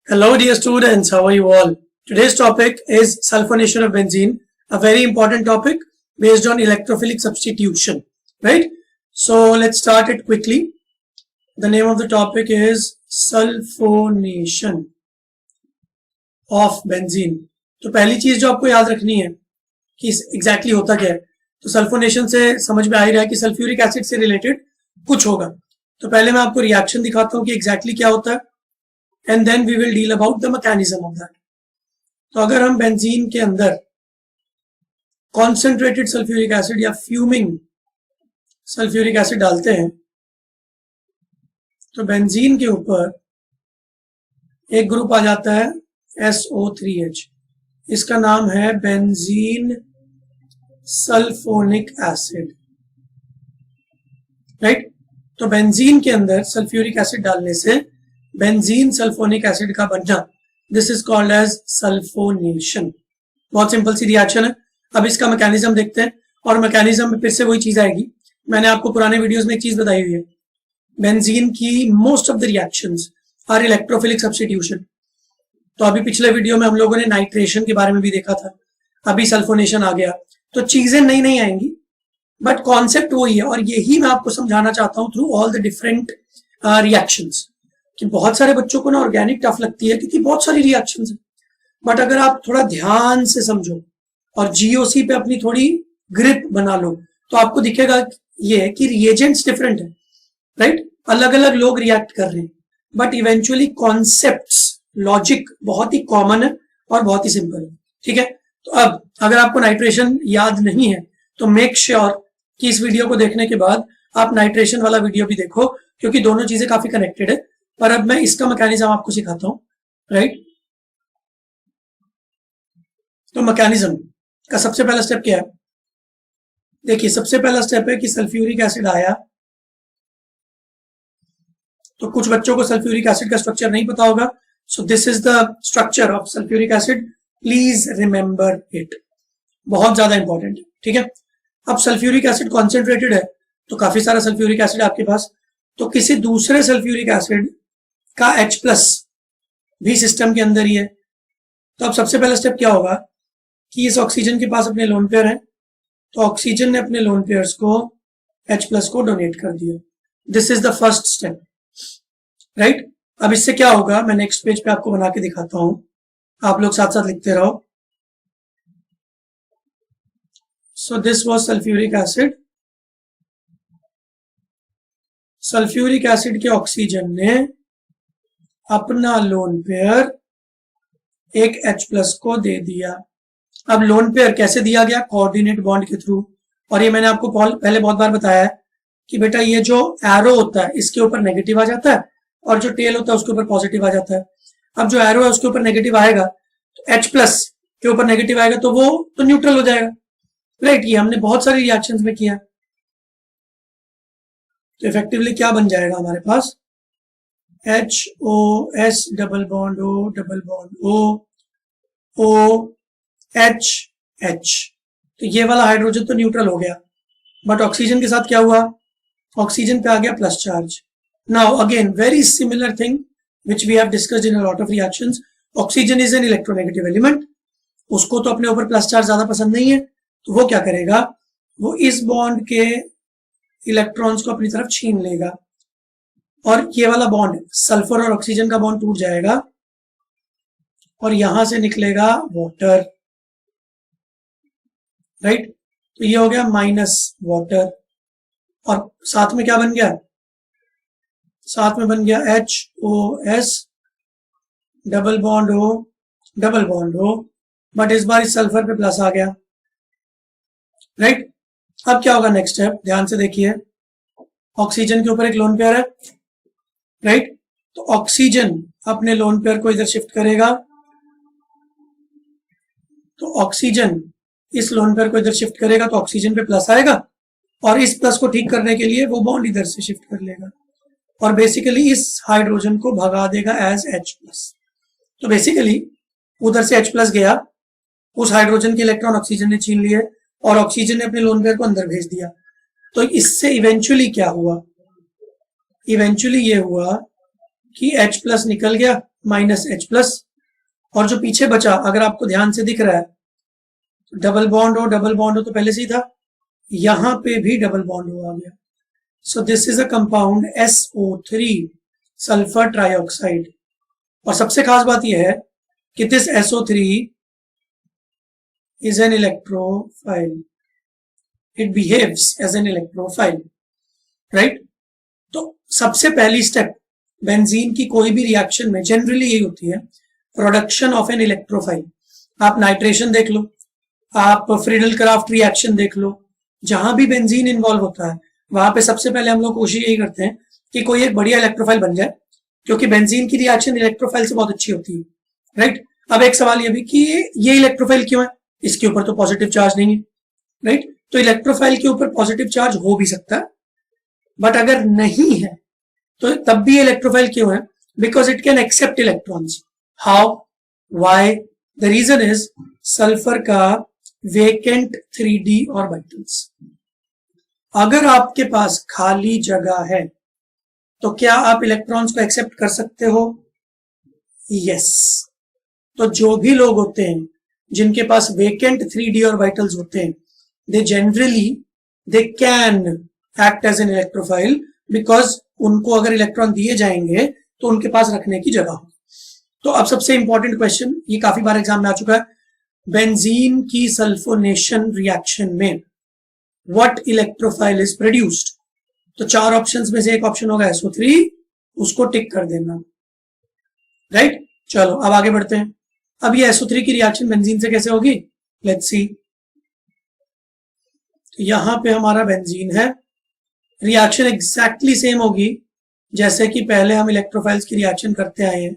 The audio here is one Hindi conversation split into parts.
Hello dear students, how are you all? Today's topic is sulfonation of benzene, a very important topic based on electrophilic substitution, right? So let's start it quickly. The name of the topic is sulfonation of benzene. तो पहली चीज जो आपको याद रखनी है कि एग्जैक्टली होता क्या है, तो सल्फोनेशन से समझ में आ ही रहा है कि सल्फ्यूरिक एसिड से रिलेटेड कुछ होगा। तो पहले मैं आपको रिएक्शन दिखाता हूँ कि एग्जैक्टली क्या होता है, and then we will deal about the mechanism of that. तो अगर हम बेंजीन के अंदर कॉन्सेंट्रेटेड सल्फ्यूरिक एसिड या फ्यूमिंग सल्फ्यूरिक एसिड डालते हैं तो बेंजीन के ऊपर एक ग्रुप आ जाता है SO3H, इसका नाम है बेंजीन सल्फोनिक एसिड, राइट। तो बेंजीन के अंदर सल्फ्यूरिक एसिड डालने से बेंजीन सल्फोनिक एसिड का बनना, this is called as sulphonation. बहुत सिंपल सी रिएक्शन है। अब इसका मैकेनिज्म देखते हैं, और मैकेनिज्म में फिर से वही चीज आएगी। मैंने आपको पुराने वीडियोस में एक चीज बताई हुई है, बेंजीन की most of the reactions are electrophilic substitution. तो अभी पिछले वीडियो में हम लोगों ने नाइट्रेशन के बारे में भी देखा था, अभी सल्फोनेशन आ गया। तो चीजें नई नई आएंगी, बट कॉन्सेप्ट वही है, और यही मैं आपको समझाना चाहता हूं through all the different reactions. कि बहुत सारे बच्चों को ना ऑर्गेनिक टफ लगती है क्योंकि बहुत सारी रिएक्शंस है, बट अगर आप थोड़ा ध्यान से समझो और जीओसी पे अपनी थोड़ी ग्रिप बना लो तो आपको दिखेगा ये कि रिएजेंट्स डिफरेंट है, राइट। अलग अलग लोग रिएक्ट कर रहे हैं, बट इवेंचुअली कॉन्सेप्ट्स, लॉजिक बहुत ही कॉमन है और बहुत ही सिंपल है, ठीक है। तो अब अगर आपको नाइट्रेशन याद नहीं है तो मेक श्योर कि इस वीडियो को देखने के बाद आप नाइट्रेशन वाला वीडियो भी देखो, क्योंकि दोनों चीजें काफी कनेक्टेड है। पर अब मैं इसका मैकेनिज्म आपको सिखाता हूं, राइट। तो मैकेनिज्म का सबसे पहला स्टेप क्या है, देखिए सबसे पहला स्टेप है कि सल्फ्यूरिक एसिड आया। तो कुछ बच्चों को सल्फ्यूरिक एसिड का स्ट्रक्चर नहीं पता होगा, so this is the structure of sulphuric acid, please remember it, बहुत ज्यादा इंपॉर्टेंट है, ठीक है। अब सल्फ्यूरिक एसिड कॉन्सेंट्रेटेड है तो काफी सारा सल्फ्यूरिक एसिड आपके पास, तो किसी दूसरे सल्फ्यूरिक एसिड का H+ भी सिस्टम के अंदर ही है। तो अब सबसे पहला स्टेप क्या होगा कि इस ऑक्सीजन के पास अपने लोन पेयर है, तो ऑक्सीजन ने अपने लोन पेयर्स को H+ को डोनेट कर दिया। This is the first step, right. अब इससे क्या होगा, मैं नेक्स्ट पेज पे आपको बना के दिखाता हूं, आप लोग साथ साथ लिखते रहो। So this was sulphuric acid. Sulphuric acid के ऑक्सीजन ने अपना लोन पेयर एक H+ को दे दिया। अब लोन पेयर कैसे दिया गया, कोऑर्डिनेट बॉन्ड के थ्रू। और ये मैंने आपको पहले बहुत बार बताया है कि बेटा ये जो एरो होता है इसके ऊपर नेगेटिव आ जाता है, और जो टेल होता है उसके ऊपर पॉजिटिव आ जाता है। अब जो एरो है उसके ऊपर नेगेटिव आएगा तो H+ के ऊपर नेगेटिव आएगा तो वो तो न्यूट्रल हो जाएगा, राइट। ये हमने बहुत सारी रिएक्शंस में किया। तो इफेक्टिवली क्या बन जाएगा हमारे पास, HOS double bond O double bond O OH। तो ये वाला हाइड्रोजन तो न्यूट्रल हो गया, बट ऑक्सीजन के साथ क्या हुआ, ऑक्सीजन पे आ गया plus charge. Now again very similar thing which we have discussed in a lot of reactions. Oxygen is an electronegative element, उसको तो अपने ऊपर प्लस चार्ज ज्यादा पसंद नहीं है, तो वो क्या करेगा, वो इस बॉन्ड के इलेक्ट्रॉन्स को अपनी तरफ छीन लेगा, और ये वाला बॉन्ड सल्फर और ऑक्सीजन का बॉन्ड टूट जाएगा और यहां से निकलेगा वाटर, राइट। तो ये हो गया माइनस वाटर, और साथ में क्या बन गया, साथ में बन गया HOS double bond O double bond O, but इस बार इस सल्फर पे प्लस आ गया, राइट। अब क्या होगा नेक्स्ट स्टेप, ध्यान से देखिए। ऑक्सीजन के ऊपर एक लोन पेयर है, राइट। तो ऑक्सीजन अपने लोन पेयर को इधर शिफ्ट करेगा, तो ऑक्सीजन इस लोन पेयर को इधर शिफ्ट करेगा तो ऑक्सीजन पे प्लस आएगा, और इस प्लस को ठीक करने के लिए वो बॉन्ड इधर से शिफ्ट कर लेगा और बेसिकली इस हाइड्रोजन को भगा देगा एज H+। तो बेसिकली उधर से H+ गया, उस हाइड्रोजन के इलेक्ट्रॉन ऑक्सीजन ने छीन लिए और ऑक्सीजन ने अपने लोन पेयर को अंदर भेज दिया। तो इससे इवेंचुअली क्या हुआ, इवेंचुअली ये हुआ कि H+ निकल गया माइनस H प्लस, और जो पीछे बचा अगर आपको ध्यान से दिख रहा है डबल बॉन्ड हो तो पहले से ही था, यहां पे भी डबल बॉन्ड हो आ गया. So this is a compound SO3 sulphur trioxide. और सबसे खास बात यह है कि this SO3 is an electrophile. It behaves as an electrophile, right? तो सबसे पहली स्टेप बेंजीन की कोई भी रिएक्शन में जनरली यही होती है, प्रोडक्शन ऑफ एन इलेक्ट्रोफाइल. आप नाइट्रेशन देख लो, आप फ्रीडल क्राफ्ट रिएक्शन देख लो, जहां भी बेंजीन इन्वॉल्व होता है वहां पे सबसे पहले हम लोग कोशिश यही करते हैं कि कोई एक बढ़िया इलेक्ट्रोफाइल बन जाए, क्योंकि बेंजीन की रिएक्शन इलेक्ट्रोफाइल से बहुत अच्छी होती है, राइट? अब एक सवाल ये भी कि ये इलेक्ट्रोफाइल क्यों है, इसके ऊपर तो पॉजिटिव चार्ज नहीं है, राइट? तो इलेक्ट्रोफाइल के ऊपर पॉजिटिव चार्ज हो भी सकता है, बट अगर नहीं है तो तब भी इलेक्ट्रोफाइल क्यों है? Because it can accept electrons. How, why? The reason is sulphur का वेकेंट 3d ऑर्बिटल्स. अगर आपके पास खाली जगह है तो क्या आप इलेक्ट्रॉन्स को एक्सेप्ट कर सकते हो? यस. तो जो भी लोग होते हैं जिनके पास वेकेंट 3d ऑर्बिटल्स होते हैं, they generally they can act as an electrophile, because उनको अगर इलेक्ट्रॉन दिए जाएंगे तो उनके पास रखने की जगह होगी. तो अब सबसे इंपॉर्टेंट क्वेश्चन, ये काफी बार एग्जाम में आ चुका है, बेंजीन की सल्फोनेशन रिएक्शन में व्हाट इलेक्ट्रोफाइल इज प्रोड्यूस्ड? तो चार ऑप्शंस में से एक ऑप्शन होगा SO3, उसको टिक कर देना, राइट? चलो अब आगे बढ़ते हैं. अब ये SO3 की रिएक्शन बेंजीन से कैसे होगी, लेट्स सी. यहां पे हमारा बेंजीन है, रिएक्शन एग्जैक्टली सेम होगी जैसे कि पहले हम इलेक्ट्रोफाइल्स की रिएक्शन करते आए हैं.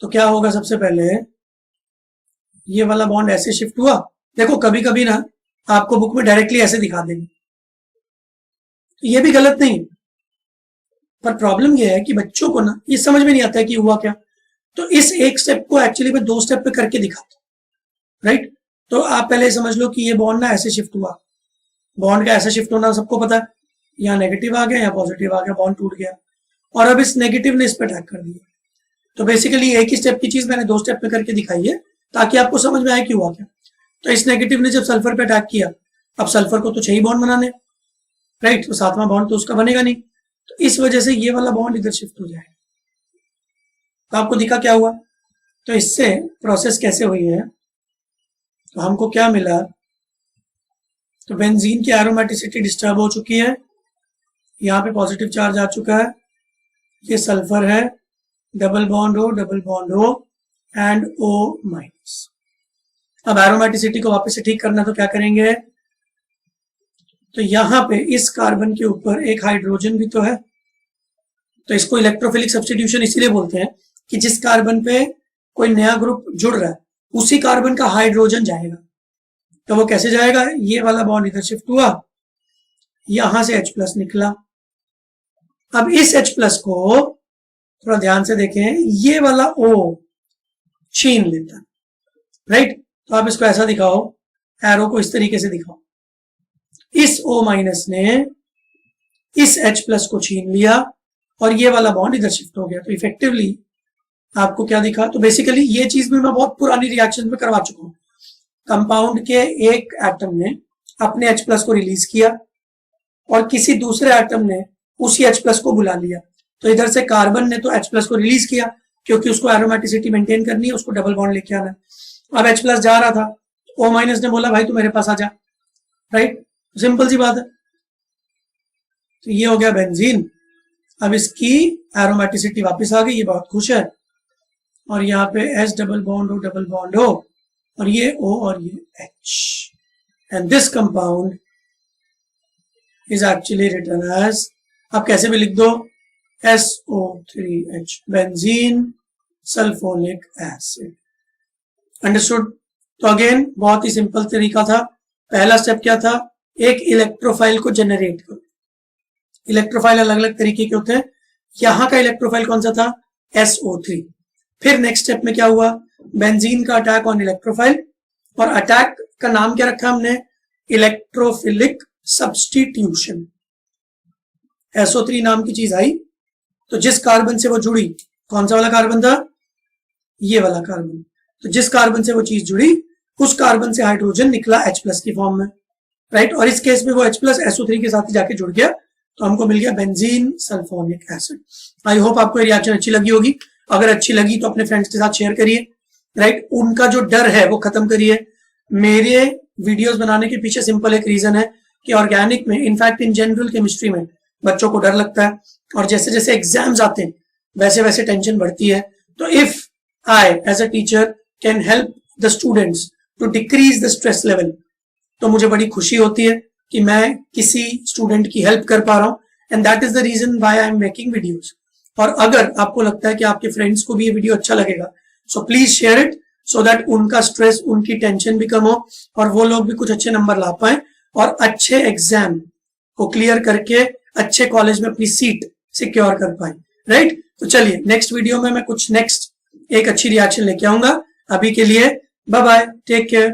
तो क्या होगा, सबसे पहले ये वाला बॉन्ड ऐसे शिफ्ट हुआ. देखो कभी कभी ना आपको बुक में डायरेक्टली ऐसे दिखा देंगे, ये भी गलत नहीं, पर प्रॉब्लम ये है कि बच्चों को ना ये समझ में नहीं आता है कि हुआ क्या. तो इस एक स्टेप को एक्चुअली मैं 2 स्टेप पे करके दिखाता हूं, राइट? तो आप पहले समझ लो कि ये बॉन्ड ना ऐसे शिफ्ट हुआ. बॉन्ड का ऐसे शिफ्ट होना सबको पता है, यहाँ नेगेटिव आ गया, यहाँ पॉजिटिव आ गया, बॉन्ड टूट गया, और अब इस नेगेटिव ने इस पे अटैक कर दिया. तो बेसिकली एक ही स्टेप की चीज मैंने 2 स्टेप में करके दिखाई है ताकि आपको समझ में आए कि हुआ क्या. तो इस नेगेटिव ने जब सल्फर पे अटैक किया, अब सल्फर को तो 6 बॉन्ड बनाने, राइट? तो 7वां बॉन्ड तो उसका बनेगा नहीं, तो इस वजह से ये वाला बॉन्ड इधर शिफ्ट हो जाएगा. तो आपको दिखा क्या हुआ? तो इससे प्रोसेस कैसे हुई है, तो हमको क्या मिला, तो बेंजीन की एरोमेटिसिटी डिस्टर्ब हो चुकी है, यहाँ पे पॉजिटिव चार्ज आ चुका है, ये सल्फर है, डबल बॉन्ड हो एंड O-. अब एरोमेटिसिटी को वापस से ठीक करना तो क्या करेंगे, तो यहां पे इस कार्बन के ऊपर एक हाइड्रोजन भी तो है, तो इसको इलेक्ट्रोफिलिक सब्स्टिट्यूशन इसीलिए बोलते हैं कि जिस कार्बन पे कोई नया ग्रुप जुड़ रहा है उसी कार्बन का हाइड्रोजन जाएगा. तो वो कैसे जाएगा, ये वाला बॉन्ड इधर शिफ्ट हुआ, यहां से H प्लस निकला. अब इस H प्लस को थोड़ा ध्यान से देखें, ये वाला O छीन लेता, राइट? तो आप इसको ऐसा दिखाओ, एरो को इस तरीके से दिखाओ, इस O माइनस ने इस H प्लस को छीन लिया और ये वाला बॉन्ड इधर शिफ्ट हो गया. तो इफेक्टिवली आपको क्या दिखा, तो बेसिकली ये चीज भी मैं बहुत पुरानी रिएक्शन में करवा चुका हूं. कंपाउंड के एक एटम ने अपने H प्लस को रिलीज किया और किसी दूसरे एटम ने उसी H प्लस को बुला लिया. तो इधर से कार्बन ने तो H प्लस को रिलीज किया क्योंकि उसको एरोमेटिसिटी मेंटेन करनी है, उसको डबल बॉन्ड लेके आना है. अब H प्लस जा रहा था, O माइनस ने बोला भाई तू मेरे पास आ जा, राइट? सिंपल सी बात है. तो ये हो गया बेंजीन. अब इसकी एरोमेटिसिटी वापस आ गई, ये बहुत खुश है, और यहाँ पे H डबल बॉन्ड हो और ये O और ये H, and this compound is actually written as, आप कैसे भी लिख दो, SO3H, benzene sulphonic acid. Understood? तो अगेन बहुत ही सिंपल तरीका था. पहला स्टेप क्या था, एक इलेक्ट्रोफाइल को जनरेट करो. इलेक्ट्रोफाइल अलग अलग तरीके के होते हैं, यहां का इलेक्ट्रोफाइल कौन सा था, SO3. फिर नेक्स्ट स्टेप में क्या हुआ, बेंजीन का अटैक ऑन इलेक्ट्रोफाइल, और अटैक का नाम क्या रखा हमने, इलेक्ट्रोफिलिक सब्स्टिट्यूशन. SO3 नाम की चीज आई, तो जिस कार्बन से वो जुड़ी कौन सा वाला कार्बन था, ये वाला कार्बन। तो जिस कार्बन से वो चीज जुड़ी उस कार्बन से हाइड्रोजन निकला H+ की फॉर्म में, राइट। और इस केस में वो H+ SO3 के साथ ही जाके जुड़ गया, तो हमको मिल गया benzene sulphonic acid. I hope आपको ये रिएक्शन अच्छी लगी होगी। अगर अच्छी लगी तो अपने फ्रेंड्स के साथ शेयर करिए, राइट। उनका जो डर है वो खत्म करिए। मेरे वीडियोस बनाने के पीछे सिंपल एक रीजन है कि ऑर्गेनिक में, इनफैक्ट इन जनरल केमिस्ट्री में बच्चों को डर लगता है, और जैसे जैसे एग्जाम्स आते हैं वैसे वैसे टेंशन बढ़ती है। तो if I as a teacher can help the students to decrease the stress level, तो मुझे बड़ी खुशी होती है कि मैं किसी स्टूडेंट की हेल्प कर पा रहा हूँ, and that is the reason why I am making videos. और अगर आपको लगता है कि आपके फ्रेंड्स को भी ये वीडियो अच्छा लगेगा, so please share it, so that उनका स्ट्रेस, उनकी टेंशन भी कम हो और वो लोग भी कुछ अच्छे नंबर ला पाए और अच्छे एग्जाम को क्लियर करके अच्छे कॉलेज में अपनी सीट सिक्योर कर पाए, राइट। तो चलिए नेक्स्ट वीडियो में मैं कुछ नेक्स्ट एक अच्छी रिएक्शन लेके आऊंगा। अभी के लिए बाय बाय, टेक केयर।